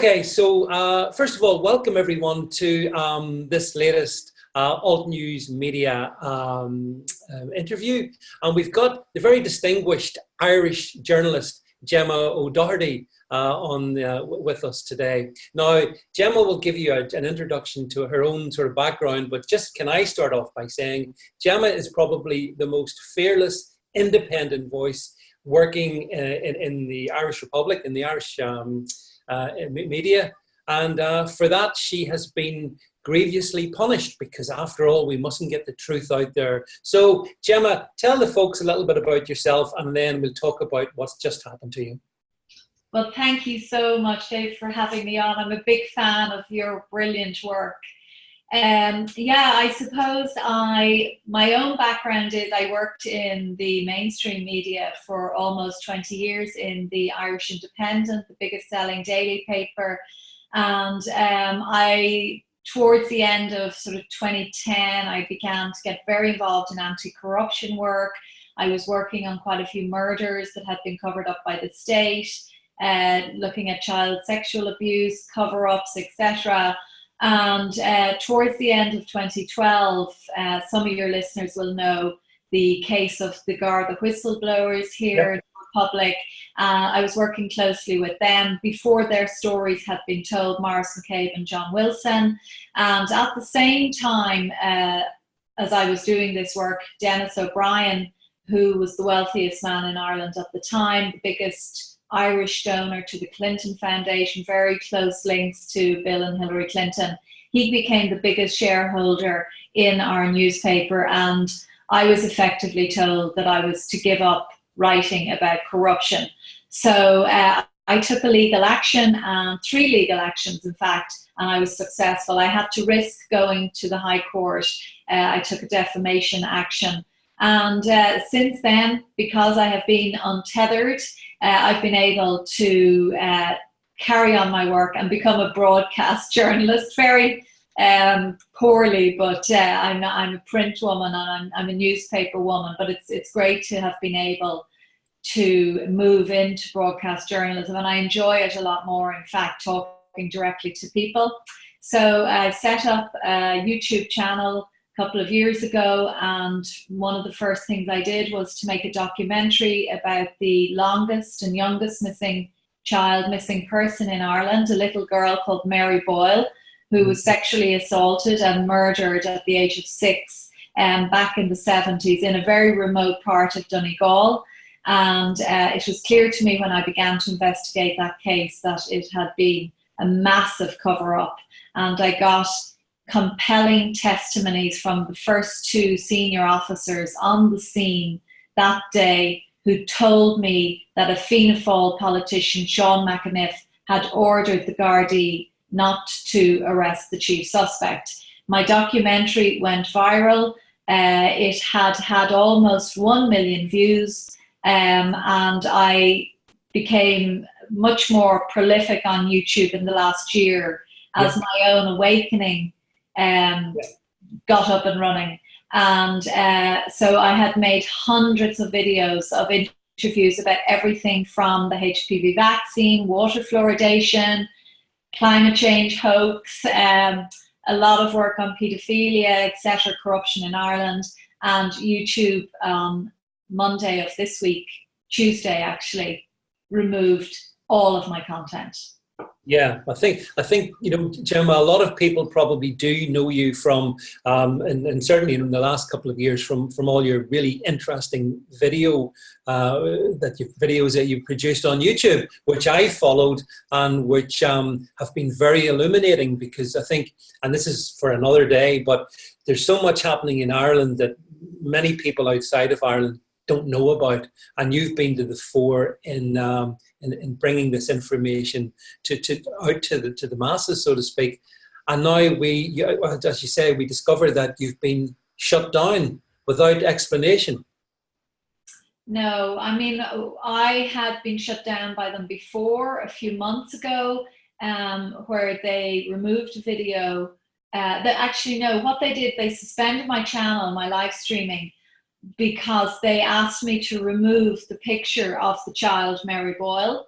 Okay, so first of all, welcome everyone to this latest Alt News Media interview. And we've got the very distinguished Irish journalist, Gemma O'Doherty, with us today. Now, Gemma will give you an introduction to her own sort of background, but just can I start off by saying Gemma is probably the most fearless, independent voice working in the Irish Republic, in the Irish media, and for that she has been grievously punished, because after all we mustn't get the truth out there. So Gemma, tell the folks a little bit about yourself and then we'll talk about what's just happened to you. Well, thank you so much, Dave, for having me on. I'm a big fan of your brilliant work. Yeah, I suppose my own background is I worked in the mainstream media for almost 20 years in the Irish Independent, the biggest selling daily paper. And towards the end of sort of 2010, I began to get very involved in anti-corruption work. I was working on quite a few murders that had been covered up by the state, looking at child sexual abuse, cover-ups, etc. And towards the end of 2012, some of your listeners will know the case of the Garda whistleblowers here in the Republic. I was working closely with them before their stories had been told, Maurice McCabe and John Wilson. And at the same time, as I was doing this work, Dennis O'Brien, who was the wealthiest man in Ireland at the time, the biggest Irish donor to the Clinton Foundation, very close links to Bill and Hillary Clinton. He became the biggest shareholder in our newspaper, and I was effectively told that I was to give up writing about corruption. So I took a legal action, 3 legal actions in fact, and I was successful. I had to risk going to the High Court. I took a defamation action. And since then, because I have been untethered, I've been able to carry on my work and become a broadcast journalist, very poorly, but I'm a print woman and I'm a newspaper woman, but it's great to have been able to move into broadcast journalism, and I enjoy it a lot more, in fact, talking directly to people. So I set up a YouTube channel couple of years ago, and one of the first things I did was to make a documentary about the longest and youngest missing person in Ireland, a little girl called Mary Boyle, who was sexually assaulted and murdered at the age of 6 back in the 70s in a very remote part of Donegal. And it was clear to me when I began to investigate that case that it had been a massive cover-up, and I got compelling testimonies from the first 2 senior officers on the scene that day, who told me that a Fianna Fáil politician, Sean McAniff, had ordered the Gardaí not to arrest the chief suspect. My documentary went viral. It had almost 1 million views, and I became much more prolific on YouTube in the last year as my own awakening got up and running. And so I had made hundreds of videos of interviews about everything from the HPV vaccine, water fluoridation, climate change hoax, a lot of work on paedophilia, etc., corruption in Ireland. And YouTube Monday of this week, Tuesday actually, removed all of my content. Yeah, I think Gemma, a lot of people probably do know you from, and certainly in the last couple of years from all your really interesting videos that you've produced on YouTube, which I followed and which have been very illuminating, because I think, and this is for another day, but there's so much happening in Ireland that many people outside of Ireland don't know about, and you've been to the fore in bringing this information out to the masses, so to speak. And now as you say, we discovered that you've been shut down without explanation. No, I mean, I had been shut down by them before, a few months ago, where they removed a video. What they did, they suspended my channel, my live streaming, because they asked me to remove the picture of the child, Mary Boyle,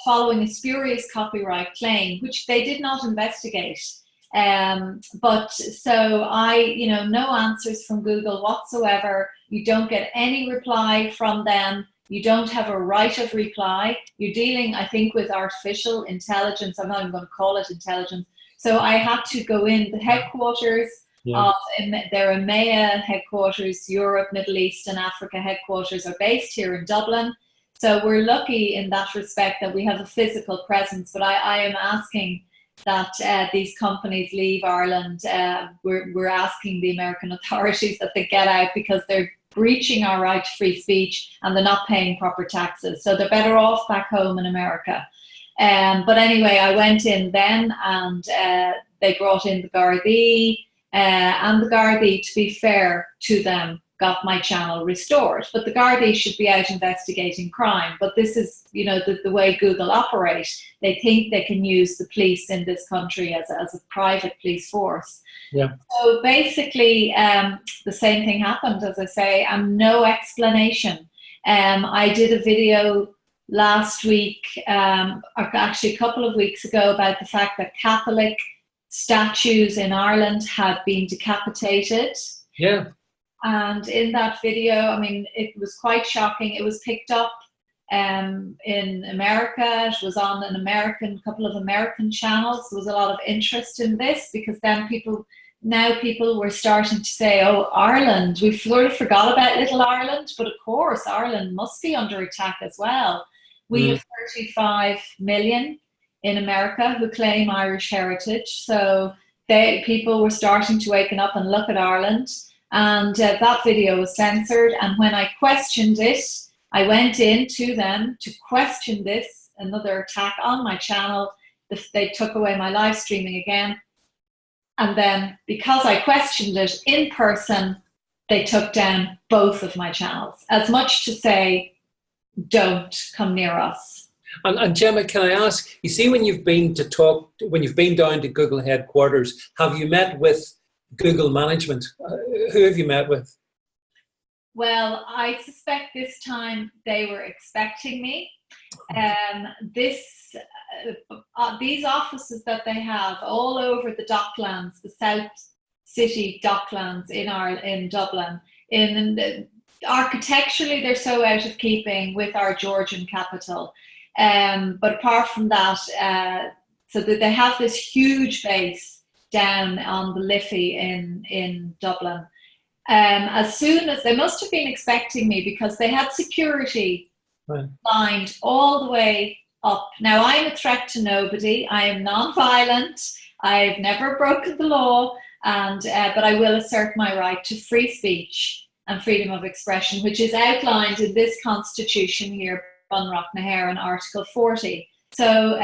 following a spurious copyright claim, which they did not investigate. But so no answers from Google whatsoever. You don't get any reply from them. You don't have a right of reply. You're dealing, I think, with artificial intelligence. I'm not even going to call it intelligence. So I had to go in the headquarters of their EMEA headquarters, Europe, Middle East and Africa headquarters are based here in Dublin. So we're lucky in that respect that we have a physical presence, but I am asking that these companies leave Ireland. We're asking the American authorities that they get out because they're breaching our right to free speech and they're not paying proper taxes. So they're better off back home in America. But anyway, I went in then and they brought in the Gardaí and the Gardaí, to be fair to them, got my channel restored. But the Gardaí should be out investigating crime. But this is, the way Google operate. They think they can use the police in this country as a private police force. Yeah. So basically, the same thing happened, as I say, and no explanation. I did a video last week, or actually a couple of weeks ago, about the fact that Catholic statues in Ireland had been decapitated. Yeah. And in that video, I mean, it was quite shocking. It was picked up in America. It was on a couple of American channels. There was a lot of interest in this because then people were starting to say, oh, Ireland, we sort of forgot about little Ireland, but of course Ireland must be under attack as well. We have 35 million in America who claim Irish heritage. So people were starting to waken up and look at Ireland. And that video was censored. And when I questioned it, I went in to them to question this, another attack on my channel. They took away my live streaming again. And then because I questioned it in person, they took down both of my channels. As much to say, don't come near us. And Gemma, can I ask, you see, when you've been down to Google headquarters, have you met with Google management? Who have you met with? Well, I suspect this time they were expecting me. These offices that they have all over the Docklands, the South City Docklands in Dublin, architecturally they're so out of keeping with our Georgian capital. But apart from that, so that they have this huge base down on the Liffey in Dublin. As soon as they must have been expecting me because they had security lined all the way up. Now I'm a threat to nobody. I am non-violent. I've never broken the law, but I will assert my right to free speech and freedom of expression, which is outlined in this constitution here, Bunrock in Article 40. So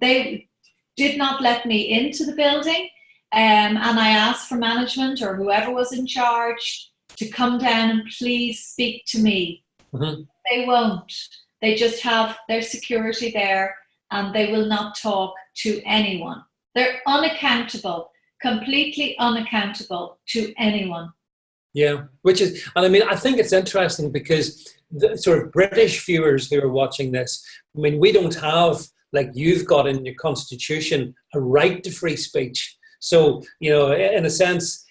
they did not let me into the building. And I asked for management or whoever was in charge to come down and please speak to me. Mm-hmm. They won't. They just have their security there and they will not talk to anyone. They're unaccountable, completely unaccountable to anyone. Yeah, and I mean, I think it's interesting because the sort of British viewers who are watching this, I mean, we don't have, like you've got in your constitution, a right to free speech. So, in a sense,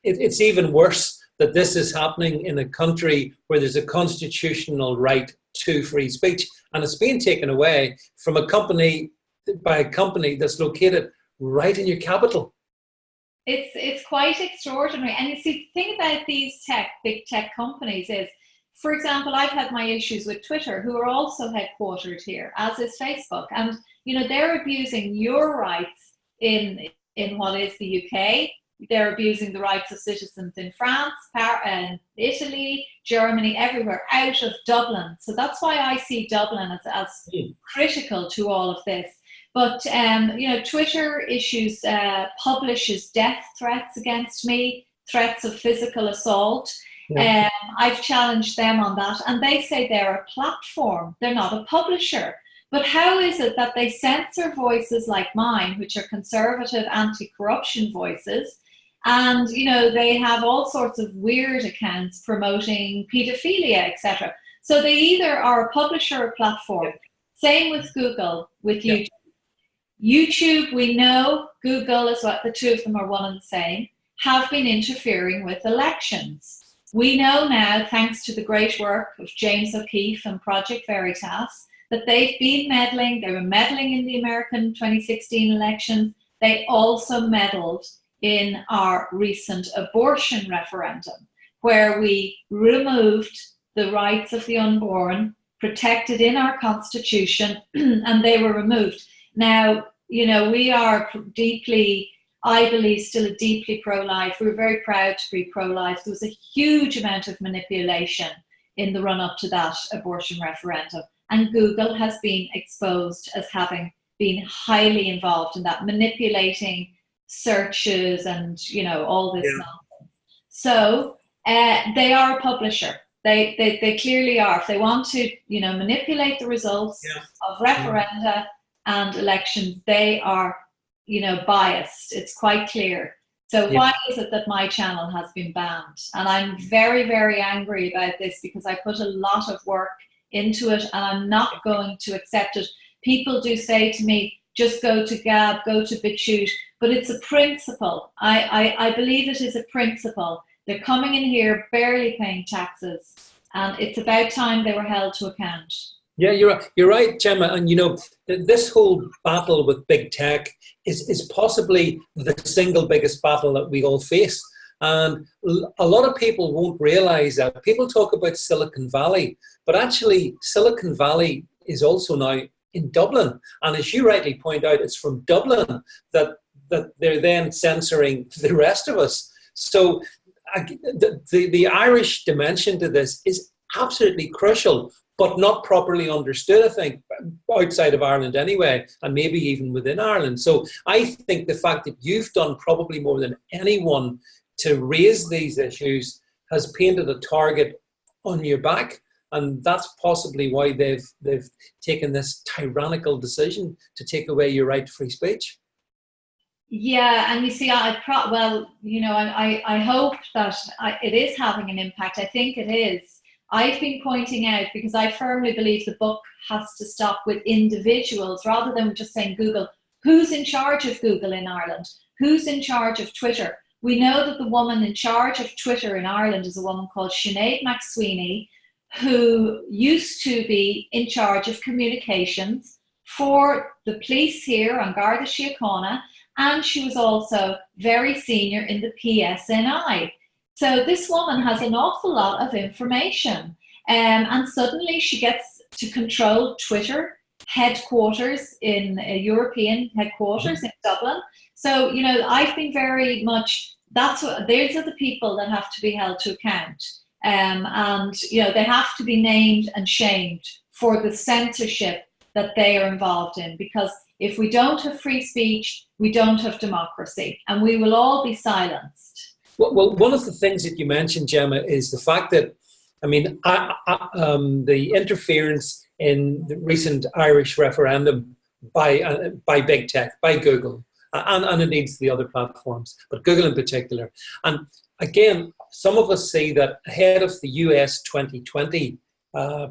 it's even worse that this is happening in a country where there's a constitutional right to free speech, and it's being taken away from by a company that's located right in your capital. It's quite extraordinary. And you see, the thing about these big tech companies is, for example, I've had my issues with Twitter, who are also headquartered here, as is Facebook. And, they're abusing your rights in what is the UK. They're abusing the rights of citizens in France, Italy, Germany, everywhere, out of Dublin. So that's why I see Dublin as critical to all of this. But, Twitter publishes death threats against me, threats of physical assault. Yeah. I've challenged them on that. And they say they're a platform. They're not a publisher. But how is it that they censor voices like mine, which are conservative anti-corruption voices? And, they have all sorts of weird accounts promoting paedophilia, etc. So they either are a publisher or a platform. Same with Google, with Yeah. YouTube. YouTube, we know Google is what the two of them are one and the same, have been interfering with elections. We know now, thanks to the great work of James O'Keefe and Project Veritas, that they've been meddling. They were meddling in the American 2016 elections. They also meddled in our recent abortion referendum, where we removed the rights of the unborn, protected in our Constitution, and they were removed. Now, you know, we are deeply, I believe, still a deeply pro-life. We're very proud to be pro-life. There was a huge amount of manipulation in the run-up to that abortion referendum. And Google has been exposed as having been highly involved in that, manipulating searches and, you know, all this nonsense. So they are a publisher. They clearly are. If they want to, you know, manipulate the results of referenda and elections, they are, you know, biased. It's quite clear. So why is it that my channel has been banned? And I'm very, very angry about this because I put a lot of work into it and I'm not going to accept it. People do say to me, just go to Gab, go to BitChute, but it's a principle. I believe it is a principle. They're coming in here barely paying taxes, and it's about time they were held to account. Yeah, you're right, Gemma. And you know, this whole battle with big tech is possibly the single biggest battle that we all face. And a lot of people won't realize that. People talk about Silicon Valley, but actually Silicon Valley is also now in Dublin. And as you rightly point out, it's from Dublin that they're then censoring the rest of us. So the Irish dimension to this is absolutely crucial, but not properly understood, I think, outside of Ireland anyway, and maybe even within Ireland. So I think the fact that you've done probably more than anyone to raise these issues has painted a target on your back. And that's possibly why they've taken this tyrannical decision to take away your right to free speech. Yeah, and you see, well, you know, I hope that it is having an impact. I think it is. I've been pointing out, because I firmly believe the book has to stop with individuals rather than just saying Google. Who's in charge of Google in Ireland? Who's in charge of Twitter? We know that the woman in charge of Twitter in Ireland is a woman called Sinead McSweeney, who used to be in charge of communications for the police here on Garda Síochána, and she was also very senior in the PSNI. So this woman has an awful lot of information, and suddenly she gets to control Twitter headquarters in European headquarters in Dublin. So, you know, I've been very much, these are the people that have to be held to account. And, you know, they have to be named and shamed for the censorship that they are involved in, because if we don't have free speech, we don't have democracy, and we will all be silenced. Well, one of the things that you mentioned, Gemma, is the fact that, I mean, the interference in the recent Irish referendum by big tech, by Google, and indeed the other platforms, but Google in particular. And again, some of us see that ahead of the US 2020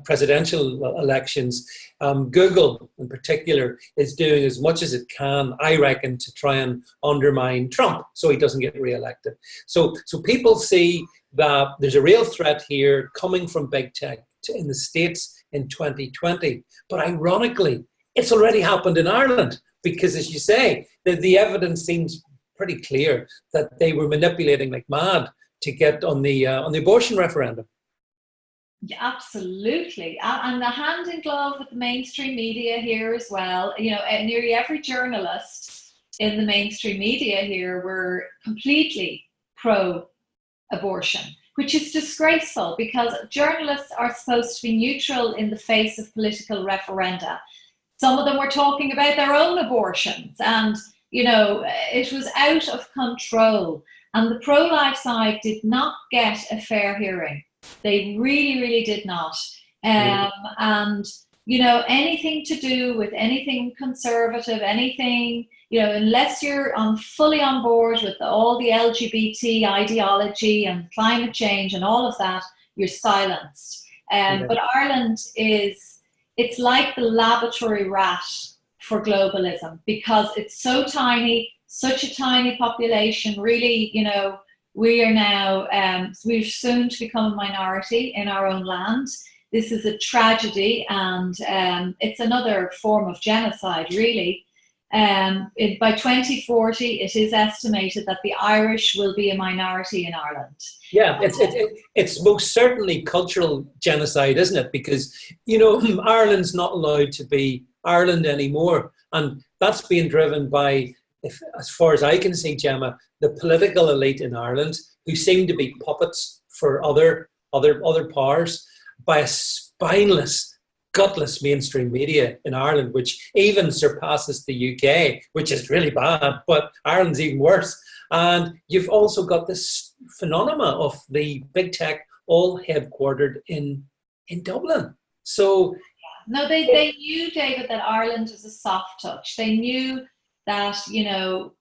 presidential elections, Google in particular is doing as much as it can, I reckon, to try and undermine Trump so he doesn't get re-elected. So people see that there's a real threat here coming from big tech in the States in 2020. But ironically, it's already happened in Ireland because, as you say, the evidence seems pretty clear that they were manipulating like mad to get on the abortion referendum. Yeah, absolutely. And the hand in glove with the mainstream media here as well. You know, nearly every journalist in the mainstream media here were completely pro-abortion, which is disgraceful because journalists are supposed to be neutral in the face of political referenda. Some of them were talking about their own abortions, and, you know, it was out of control. And the pro-life side did not get a fair hearing. They really, really did not. And, you know, anything to do with anything conservative, anything, you know, unless you're fully on board with all the LGBT ideology and climate change and all of that, you're silenced. But Ireland is, it's like the laboratory rat for globalism, because it's so tiny, such a tiny population. Really, you know, we are now, we're soon to become a minority in our own land. This is a tragedy, and it's another form of genocide, really. By 2040, it is estimated that the Irish will be a minority in Ireland. Yeah, it's most certainly cultural genocide, isn't it? Because, you know, Ireland's not allowed to be Ireland anymore. And that's being driven by, as far as I can see, Gemma, the political elite in Ireland, who seem to be puppets for other powers, by a spineless, gutless mainstream media in Ireland, which even surpasses the UK, which is really bad, but Ireland's even worse. And you've also got this phenomena of the big tech all headquartered in Dublin. So no, they knew, David, that Ireland was a soft touch. They knew that, you know,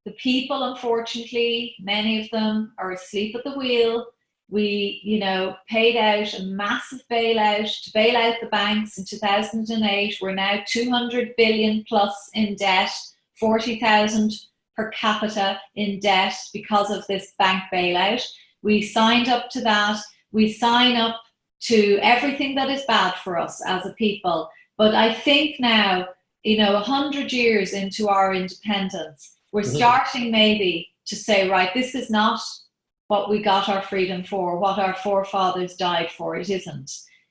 the people, unfortunately, many of them are asleep at the wheel. We, you know, paid out a massive bailout to bail out the banks in 2008. We're now 200 billion plus in debt, 40,000 per capita in debt because of this bank bailout. We signed up to that. We sign up to everything that is bad for us as a people. But I think now, you know, 100 years into our independence, we're starting maybe to say, right, this is not what we got our freedom for, what our forefathers died for. It isn't.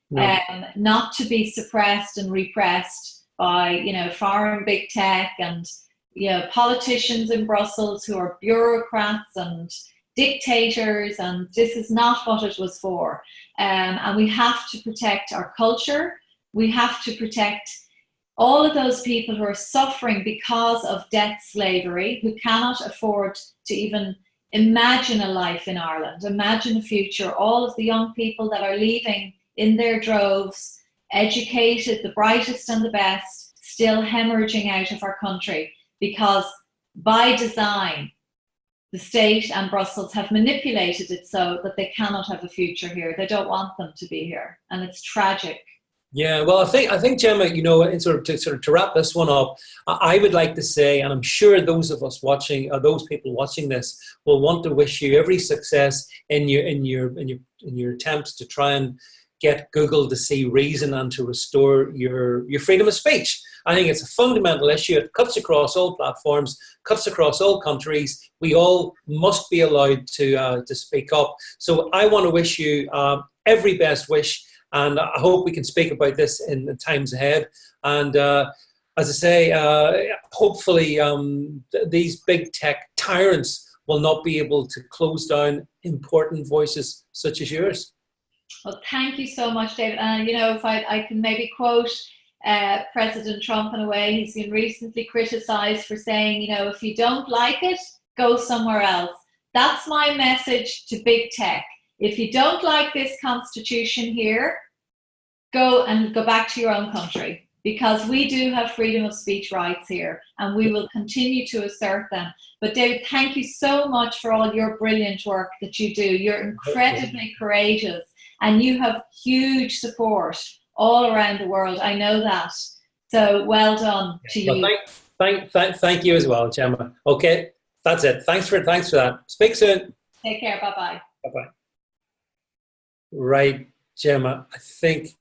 No. Not to be suppressed and repressed by, you know, foreign big tech and, you know, politicians in Brussels who are bureaucrats and dictators, and this is not what it was for. And we have to protect our culture. We have to protect all of those people who are suffering because of debt slavery, who cannot afford to even imagine a life in Ireland, imagine a future. All of the young people that are leaving in their droves, educated, the brightest and the best, still hemorrhaging out of our country, because by design, the state and Brussels have manipulated it so that they cannot have a future here. They don't want them to be here, and it's tragic. Yeah, well, I think, Gemma, you know, to wrap this one up, I would like to say, and I'm sure those of us watching, or those people watching this, will want to wish you every success in your attempts to try and get Google to see reason and to restore your freedom of speech. I think it's a fundamental issue. It cuts across all platforms, cuts across all countries. We all must be allowed to speak up. So I want to wish you every best wish. And I hope we can speak about this in the times ahead. And as I say, hopefully these big tech tyrants will not be able to close down important voices such as yours. Well, thank you so much, David. And, you know, if I can maybe quote President Trump in a way, he's been recently criticized for saying, you know, if you don't like it, go somewhere else. That's my message to big tech. If you don't like this constitution here, go back to your own country, because we do have freedom of speech rights here, and we will continue to assert them. But David, thank you so much for all your brilliant work that you do. You're incredibly courageous, and you have huge support all around the world. I know that. So well done to you. Well, thank you as well, Gemma. Okay, that's it. Thanks for that. Speak soon. Take care. Bye-bye. Bye-bye. Right, Gemma, I think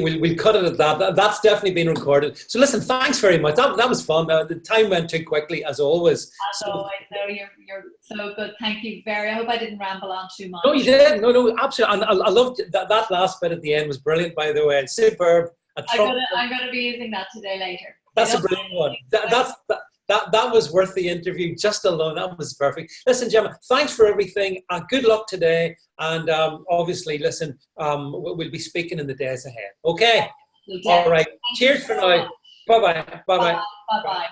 we'll cut it at that. That's definitely been recorded. So listen, thanks very much. That was fun. The time went too quickly, as always. Always. No, you're so good. Thank you very. I hope I didn't ramble on too much. No, you did. No, absolutely. And I loved that last bit at the end. Was brilliant, by the way. Superb. I'm going to be using that today later. That's a brilliant one. That was worth the interview just alone. That was perfect. Listen, Gemma, thanks for everything. Good luck today. And obviously, listen, we'll be speaking in the days ahead. Okay? All right. Cheers for now. Bye-bye. Bye-bye. Bye-bye. Bye.